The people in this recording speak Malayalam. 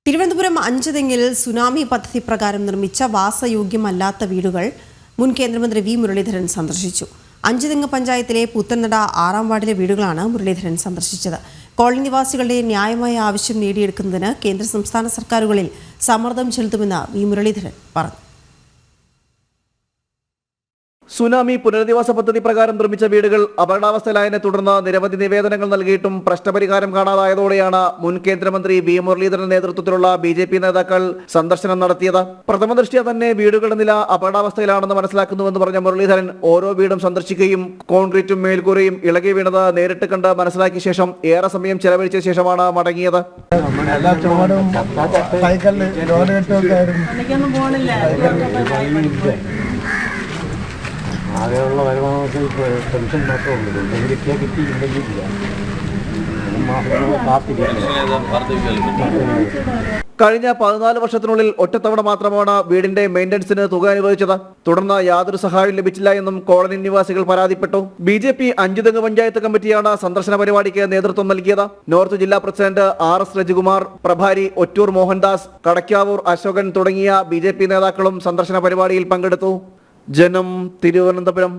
തിരുവനന്തപുരം അഞ്ചുതെങ്ങിൽ സുനാമി പദ്ധതി പ്രകാരം നിർമ്മിച്ച വാസയോഗ്യമല്ലാത്ത വീടുകൾ മുൻ കേന്ദ്രമന്ത്രി വി മുരളീധരൻ സന്ദർശിച്ചു. അഞ്ചുതെങ്ങ് പഞ്ചായത്തിലെ പുത്തൻനട 6-ാം വാർഡിലെ വീടുകളാണ് മുരളീധരൻ സന്ദർശിച്ചത്. കോളനി നിവാസികളുടെ ന്യായമായ ആവശ്യം നേടിയെടുക്കുന്നതിന് കേന്ദ്ര സംസ്ഥാന സർക്കാരുകളിൽ സമ്മർദ്ദം ചെലുത്തുമെന്ന് വി മുരളീധരൻ പറഞ്ഞു. സുനാമി പുനരധിവാസ പദ്ധതി പ്രകാരം നിർമ്മിച്ച വീടുകൾ അപകടാവസ്ഥയിലായതിനെ തുടർന്ന് നിരവധി നിവേദനങ്ങൾ നൽകിയിട്ടും പ്രശ്നപരിഹാരം കാണാതായതോടെയാണ് മുൻ കേന്ദ്രമന്ത്രി വി മുരളീധരന്റെ നേതൃത്വത്തിലുള്ള BJP നേതാക്കൾ സന്ദർശനം നടത്തിയത്. പ്രഥമദൃഷ്ട്യാ തന്നെ വീടുകളുടെ നില അപകടാവസ്ഥയിലാണെന്ന് മനസ്സിലാക്കുന്നുവെന്ന് പറഞ്ഞ മുരളീധരൻ ഓരോ വീടും സന്ദർശിക്കുകയും കോൺക്രീറ്റും മേൽക്കൂരയും ഇളകി വീണത് നേരിട്ട് കണ്ട് മനസ്സിലാക്കിയ ശേഷം ഏറെ സമയം ചെലവഴിച്ച ശേഷമാണ് മടങ്ങിയത്. ആകെയുള്ള വരുമാനത്തിൽ പെൻഷൻ മാത്രമേ ഉള്ളൂ. കിട്ടിയില്ലെങ്കിലില്ല. കഴിഞ്ഞ 14 വർഷത്തിനുള്ളിൽ ഒറ്റത്തവണ മാത്രമാണ് വീടിന്റെ മെയിന്റനൻസിന് തുക അനുവദിച്ചത്. തുടർന്ന് യാതൊരു സഹായവും ലഭിച്ചില്ല എന്നും കോളനി നിവാസികൾ പരാതിപ്പെട്ടു. BJP അഞ്ചുതെങ്ങ് പഞ്ചായത്ത് കമ്മിറ്റിയാണ് സന്ദർശന പരിപാടിക്ക് നേതൃത്വം നൽകിയത്. നോർത്ത് ജില്ലാ പ്രസിഡന്റ് RS രജികുമാർ, പ്രഭാരി ഒറ്റൂർ മോഹൻദാസ്, കടക്കാവൂർ അശോകൻ തുടങ്ങിയ BJP നേതാക്കളും സന്ദർശന പരിപാടിയിൽ പങ്കെടുത്തു. ജനം, തിരുവനന്തപുരം.